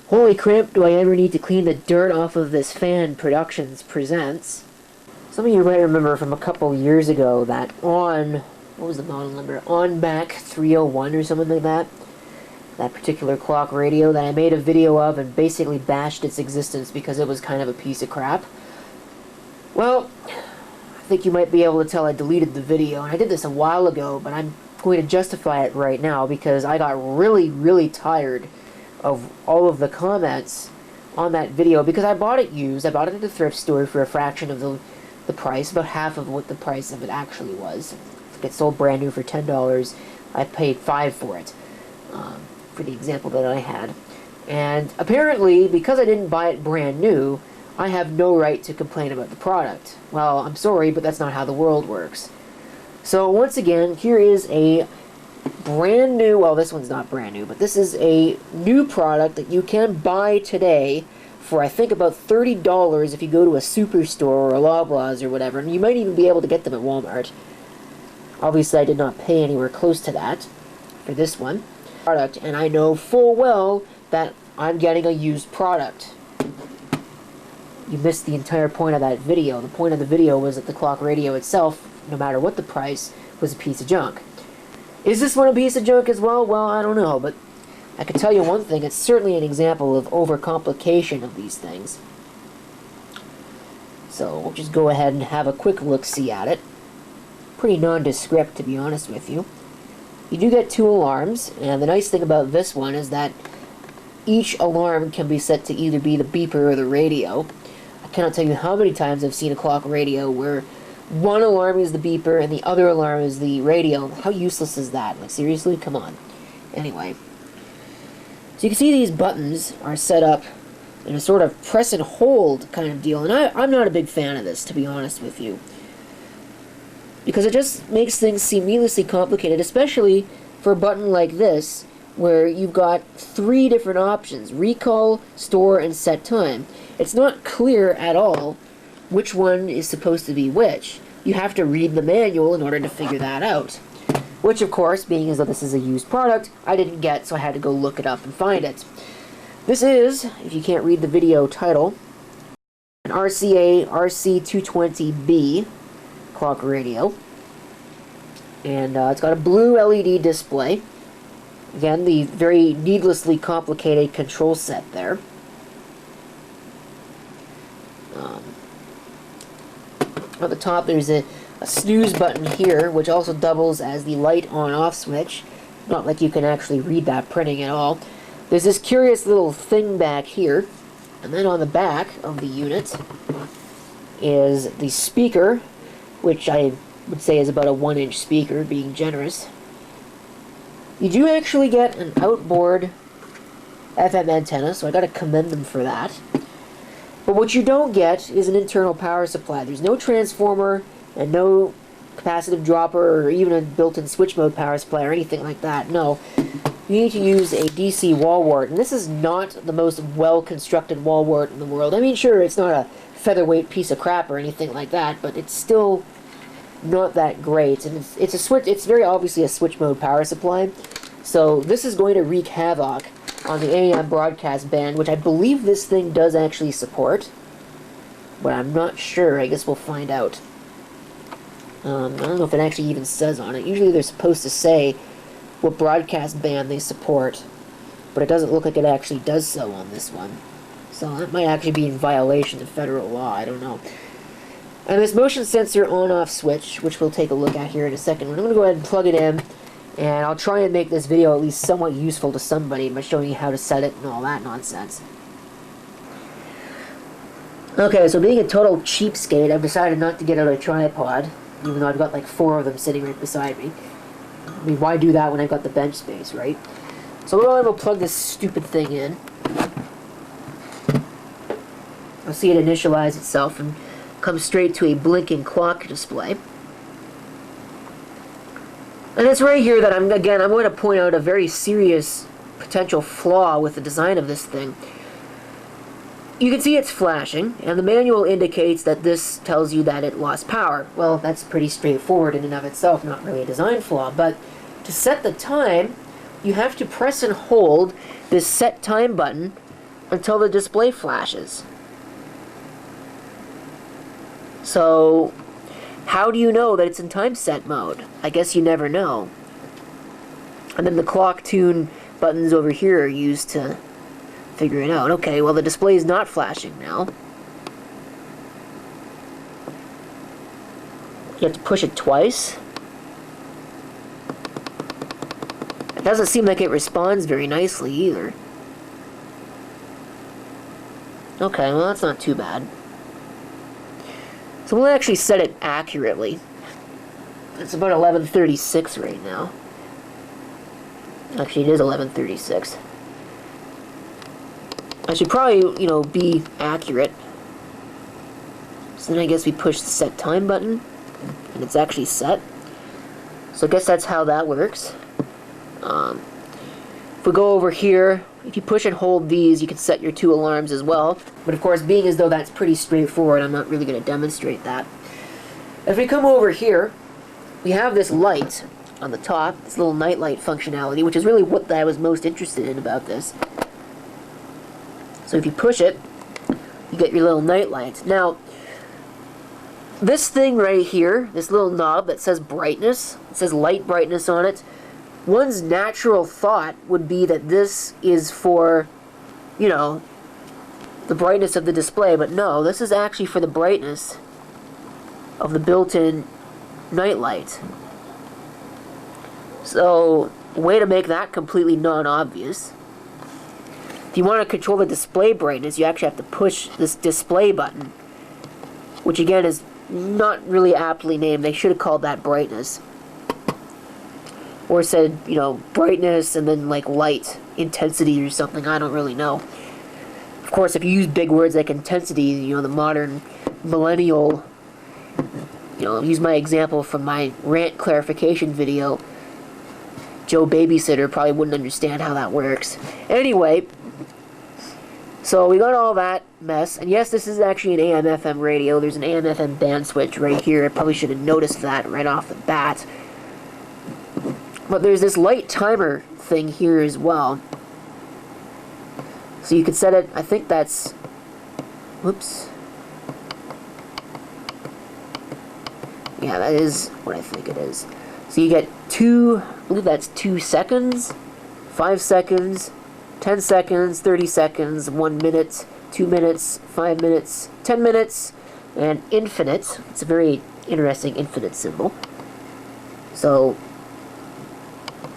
Holy crap, do I ever need to clean the dirt off of this fan Productions presents. Some of you might remember from a couple years ago that on, what was the model number? On Mac 301 or something like that. That particular clock radio that I made a video of and basically bashed its existence because it was kind of a piece of crap. Well, I think you might be able to tell I deleted the video, and I did this a while ago, but I'm going to justify it right now because I got really tired of all of the comments on that video because I bought it used. I bought it at a thrift store for a fraction of the price, about half of what the price of it actually was. It sold brand new for $10. I paid $5 for it, for the example that I had. And apparently, because I didn't buy it brand new, I have no right to complain about the product. Well, I'm sorry, but that's not how the world works. So once again, here is a brand new, well, this one's not brand new, but this is a new product that you can buy today for, I think, about $30 if you go to a superstore or a Loblaws or whatever, and you might even be able to get them at Walmart. Obviously, I did not pay anywhere close to that for this one product, and I know full well that I'm getting a used product. You missed the entire point of that video. The point of the video was that the clock radio itself, no matter what the price, was a piece of junk. Is this one a piece of junk as well? Well, I don't know, but I can tell you one thing. It's certainly an example of overcomplication of these things. So we'll just go ahead and have a quick look-see at it. Pretty nondescript, to be honest with you. You do get 2 alarms, and the nice thing about this one is that each alarm can be set to either be the beeper or the radio. I cannot tell you how many times I've seen a clock radio where one alarm is the beeper and the other alarm is the radio. How useless is that? Like, seriously? Come on. Anyway. So you can see these buttons are set up in a sort of press and hold kind of deal. And I'm not a big fan of this, to be honest with you. Because it just makes things seem needlessly complicated, especially for a button like this, where you've got 3 different options: recall, store, and set time. It's not clear at all which one is supposed to be which. You have to read the manual in order to figure that out. Which, of course, being as though this is a used product, I didn't get, so I had to go look it up and find it. This is, if you can't read the video title, an RCA RC220-B clock radio. And it's got a blue LED display. Again, the very needlessly complicated control set there. At the top there's a snooze button here, which also doubles as the light on-off switch. Not like you can actually read that printing at all. There's this curious little thing back here. And then on the back of the unit is the speaker, which I would say is about a 1-inch speaker, being generous. You do actually get an outboard FM antenna, so I gotta commend them for that. But what you don't get is an internal power supply. There's no transformer and no capacitive dropper or even a built-in switch mode power supply or anything like that. No. You need to use a DC wall wart, and this is not the most well-constructed wall wart in the world. I mean, sure, it's not a featherweight piece of crap or anything like that, but it's still not that great. And it's a switch. It's very obviously a switch mode power supply. So this is going to wreak havoc on the AM broadcast band, which I believe this thing does actually support, but I'm not sure. I guess we'll find out. I don't know if it actually even says on it. Usually they're supposed to say what broadcast band they support, but it doesn't look like it actually does so on this one. So that might actually be in violation of federal law. I don't know. And this motion sensor on-off switch, which we'll take a look at here in a second, I'm going to go ahead and plug it in. And I'll try and make this video at least somewhat useful to somebody by showing you how to set it and all that nonsense. Okay, so being a total cheapskate, I've decided not to get out a tripod, even though I've got like 4 of them sitting right beside me. I mean, why do that when I've got the bench space, right? So we'll go ahead and we'll plug this stupid thing in. I'll see it initialize itself and come straight to a blinking clock display. And it's right here that I'm going to point out a very serious potential flaw with the design of this thing. You can see it's flashing, and the manual indicates that this tells you that it lost power. Well, that's pretty straightforward in and of itself, not really a design flaw, but to set the time, you have to press and hold this set time button until the display flashes. So, how do you know that it's in time set mode? I guess you never know. And then the clock tune buttons over here are used to figure it out. Okay, well the display is not flashing now. You have to push it twice. It doesn't seem like it responds very nicely either. Okay, well that's not too bad. So we'll actually set it accurately. It's about 11:36 right now. Actually, it is 11:36. I should probably, you know, be accurate. So then I guess we push the set time button, and it's actually set. So I guess that's how that works. If we go over here, if you push and hold these, you can set your 2 alarms as well. But of course, being as though that's pretty straightforward, I'm not really going to demonstrate that. If we come over here, we have this light on the top, this little nightlight functionality, which is really what I was most interested in about this. So if you push it, you get your little nightlight. Now, this thing right here, this little knob that says brightness, it says light brightness on it, one's natural thought would be that this is for, you know, the brightness of the display, but no, this is actually for the brightness of the built-in nightlight. So, way to make that completely non-obvious. If you want to control the display brightness, you actually have to push this display button, which again is not really aptly named. They should have called that brightness. Or said, you know, brightness and then like light, intensity or something, I don't really know. Of course, if you use big words like intensity, you know, the modern millennial, you know, use my example from my rant clarification video, Joe Babysitter probably wouldn't understand how that works. Anyway, so we got all that mess, and yes, this is actually an AM/FM radio. There's an AM/FM band switch right here. I probably should have noticed that right off the bat. But there's this light timer thing here as well. So you could set it, I think that's, whoops. Yeah, that is what I think it is. So you get I believe that's 2 seconds, 5 seconds, 10 seconds, 30 seconds, 1 minute, 2 minutes, 5 minutes, 10 minutes, and infinite. It's a very interesting infinite symbol. So,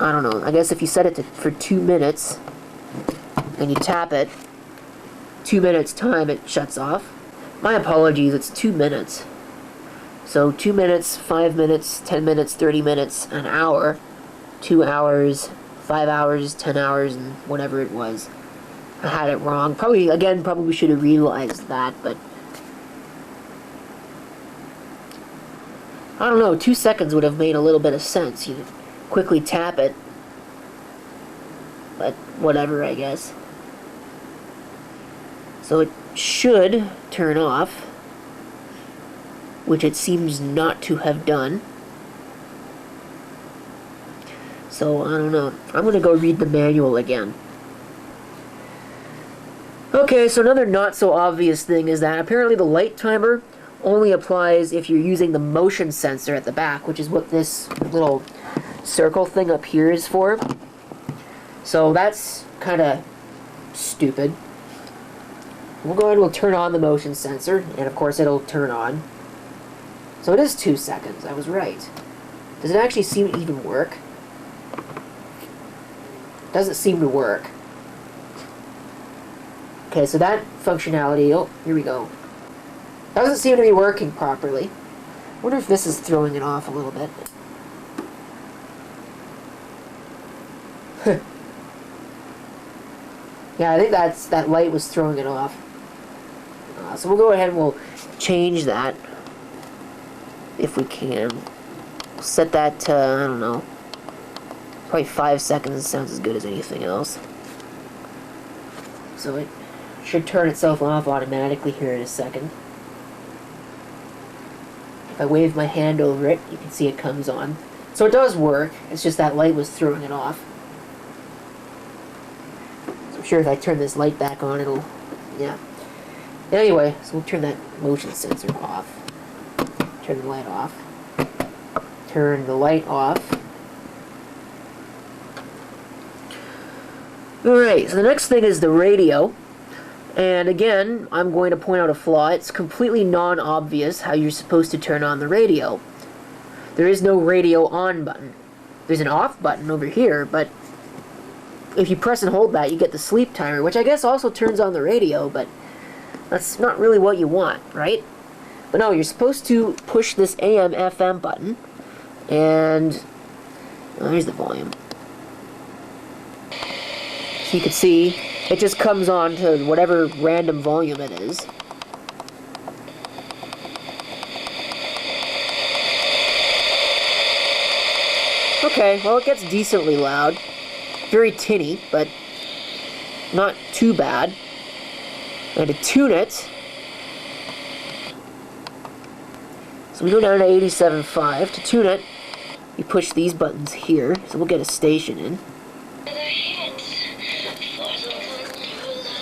I don't know, I guess if you set it for 2 minutes, and you tap it, 2 minutes time, it shuts off. My apologies, it's 2 minutes. So 2 minutes, 5 minutes, 10 minutes, 30 minutes, an hour, 2 hours, 5 hours, 10 hours, and whatever it was. I had it wrong. Probably should have realized that, but I don't know, 2 seconds would have made a little bit of sense. You quickly tap it, but whatever, I guess. So it should turn off, which it seems not to have done. So, I don't know. I'm going to go read the manual again. Okay, so another not so obvious thing is that apparently the light timer only applies if you're using the motion sensor at the back, which is what this little circle thing up here is for. So that's kind of stupid. We'll turn on the motion sensor, and of course it'll turn on. So it is 2 seconds, I was right. Does it actually seem to even work? Doesn't seem to work. Okay, so that functionality, oh, here we go. Doesn't seem to be working properly. I wonder if this is throwing it off a little bit. Yeah, I think that light was throwing it off. So we'll go ahead and we'll change that if we can. We'll set that to, I don't know, probably 5 seconds. Sounds as good as anything else. So it should turn itself off automatically here in a second. If I wave my hand over it, you can see it comes on. So it does work, it's just that light was throwing it off. So sure if I turn this light back on, it'll, yeah. Anyway, so we'll turn that motion sensor off. Turn the light off. Turn the light off. Alright, so the next thing is the radio. And again, I'm going to point out a flaw. It's completely non-obvious how you're supposed to turn on the radio. There is no radio on button. There's an off button over here, but if you press and hold that, you get the sleep timer, which I guess also turns on the radio, but that's not really what you want, right? But no, you're supposed to push this AM FM button, and oh, here's the volume. So you can see it just comes on to whatever random volume it is. Okay, well, it gets decently loud. Very tinny, but not too bad. And to tune it, so we go down to 87.5. To tune it, you push these buttons here, so we'll get a station in.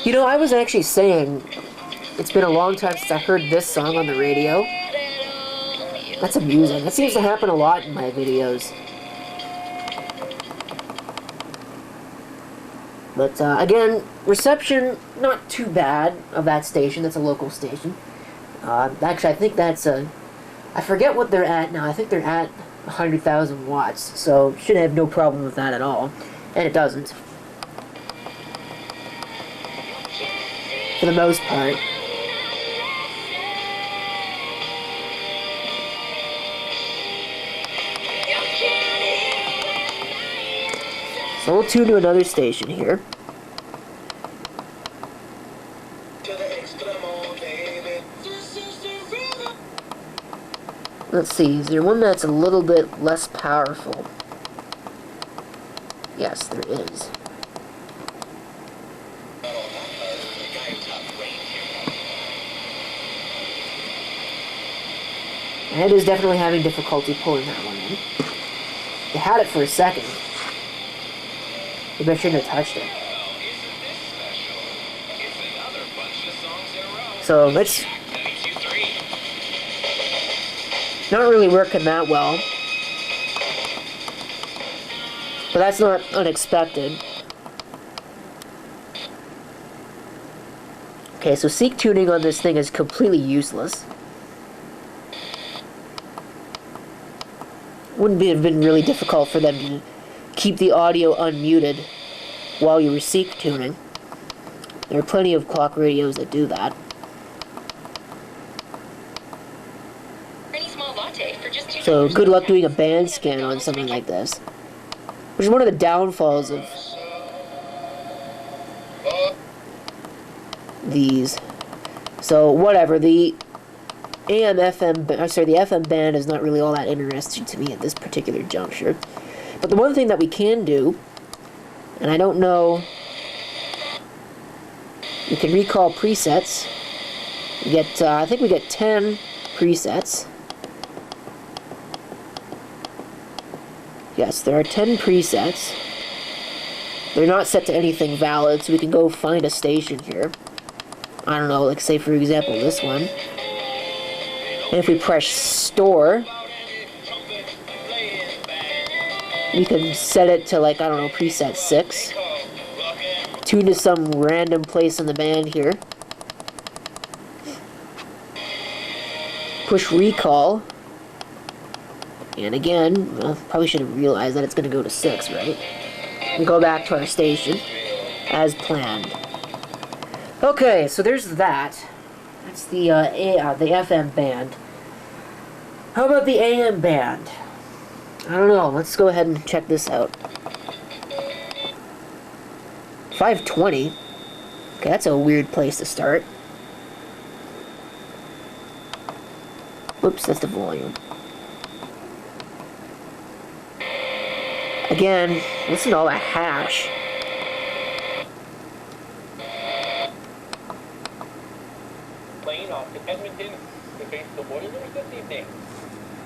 You know, I was actually saying it's been a long time since I heard this song on the radio. That's amusing. That seems to happen a lot in my videos. But again, reception not too bad of that station. That's a local station. Actually, I think that's a... I forget what they're at now. I think they're at 100,000 watts. So should have no problem with that at all. And it doesn't. For the most part. So we'll tune to another station here. Let's see, is there one that's a little bit less powerful? Yes, there is. And it is definitely having difficulty pulling that one in. They had it for a second. Maybe I shouldn't have touched it. So it's not really working that well. But that's not unexpected. Okay, so seek tuning on this thing is completely useless. Wouldn't have been really difficult for them to keep the audio unmuted while you were seek tuning. There are plenty of clock radios that do that. So good luck doing a band scan on something like this. Which is one of the downfalls of these. So whatever, the AM, FM, the FM band is not really all that interesting to me at this particular juncture. But the one thing that we can do, and I don't know, we can recall presets. We get, I think we get 10 presets. Yes, there are 10 presets. They're not set to anything valid, so we can go find a station here. I don't know, like say for example this one. And if we press store, we can set it to like, I don't know, preset 6. Tune to some random place in the band here. Push recall. And again, well, probably should have realized that it's going to go to 6, right? And go back to our station as planned. Okay, so there's that. That's the FM band. How about the AM band? I don't know. Let's go ahead and check this out. 520. Okay, that's a weird place to start. Whoops, that's the volume. Again, listen to all that hash. Plane off to Edmonton to face the Oilers this evening.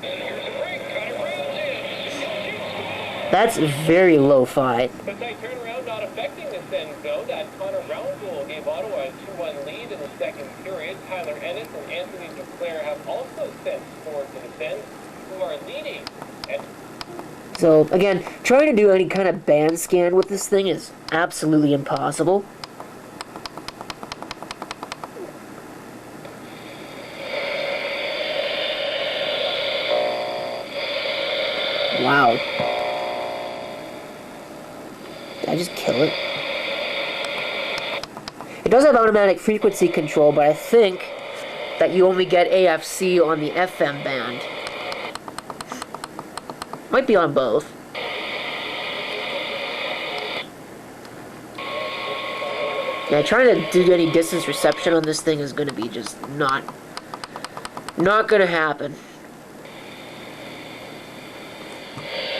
And here's a break. Connor Brown's in. That's very lo-fi. But tight turnaround not affecting the Sens, though. That Connor Brown goal gave Ottawa a 2-1 lead in the second period. Tyler Ennis and Anthony Duclair have also sent forward to the Sens, who are leading. So, again, trying to do any kind of band scan with this thing is absolutely impossible. Wow. Did I just kill it? It does have automatic frequency control, but I think that you only get AFC on the FM band. Might be on both. Yeah, trying to do any distance reception on this thing is going to be just not going to happen.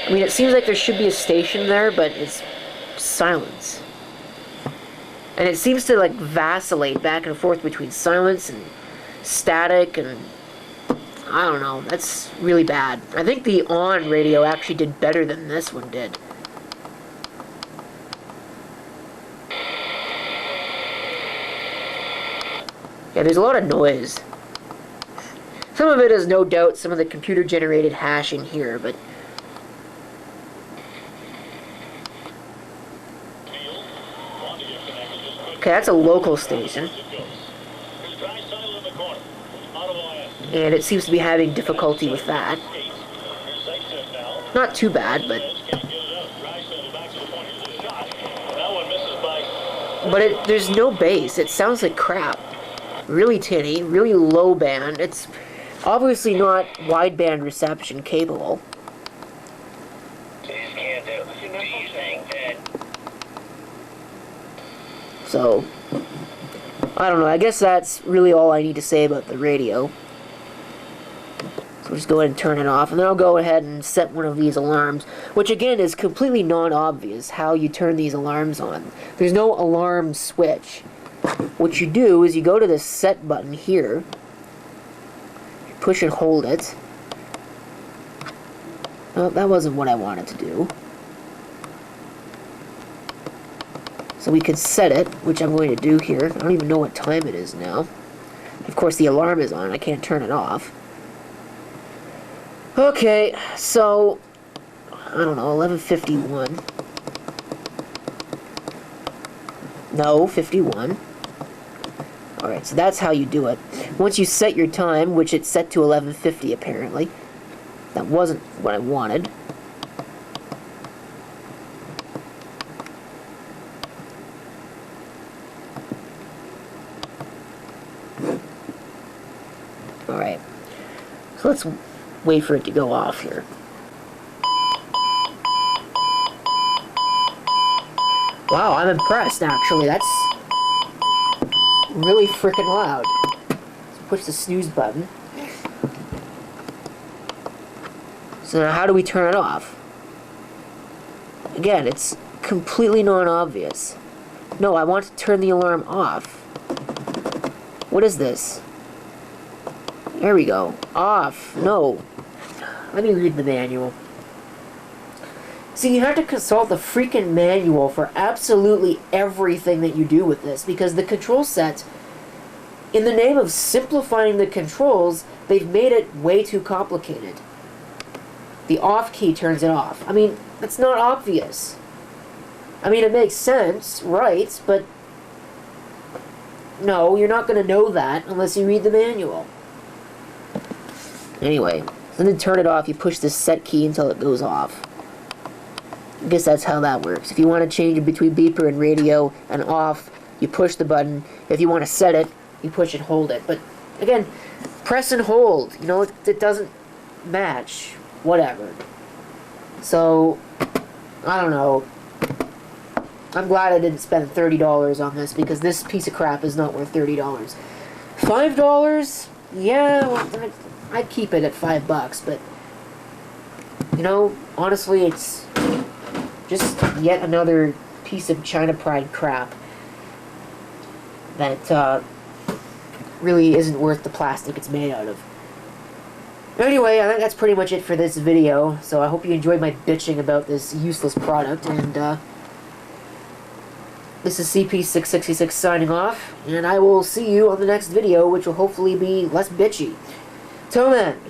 I mean, it seems like there should be a station there, but it's silence. And it seems to, like, vacillate back and forth between silence and static, and I don't know. That's really bad. I think the on radio actually did better than this one did. Yeah, there's a lot of noise. Some of it is no doubt some of the computer-generated hashing here, but okay, that's a local station. And it seems to be having difficulty with that. Not too bad, but there's no bass. It sounds like crap. Really tinny, really low band. It's obviously not wideband reception capable. So, I don't know. I guess that's really all I need to say about the radio. So we'll just go ahead and turn it off, and then I'll go ahead and set one of these alarms, which again is completely non-obvious how you turn these alarms on. There's no alarm switch. What you do is you go to this set button here, you push and hold it. Oh, that wasn't what I wanted to do. So we can set it, which I'm going to do here. I don't even know what time it is now. Of course, the alarm is on. I can't turn it off. Okay, so I don't know, 11:51. No, 51. Alright, so that's how you do it. Once you set your time, which it's set to 11:50 apparently. That wasn't what I wanted. Alright, so let's wait for it to go off here. Wow, I'm impressed actually. That's really freaking loud. Let's push the snooze button. So now how do we turn it off? Again, it's completely non-obvious. No, I want to turn the alarm off. What is this? There we go. Off. No. Let me read the manual. See, you have to consult the freaking manual for absolutely everything that you do with this, because the control set, in the name of simplifying the controls, they've made it way too complicated. The off key turns it off. I mean, that's not obvious. I mean, it makes sense, right, but no, you're not going to know that unless you read the manual. Anyway, so then to turn it off, you push this set key until it goes off. I guess that's how that works. If you want to change it between beeper and radio and off, you push the button. If you want to set it, you push and hold it. But again, press and hold. You know, it doesn't match. Whatever. So, I don't know. I'm glad I didn't spend $30 on this, because this piece of crap is not worth $30. $5? Yeah, well, I'd keep it at $5, but you know, honestly, it's just yet another piece of China Pride crap that really isn't worth the plastic it's made out of. Anyway, I think that's pretty much it for this video. So I hope you enjoyed my bitching about this useless product. And this is CP666 signing off. And I will see you on the next video, which will hopefully be less bitchy. Till then.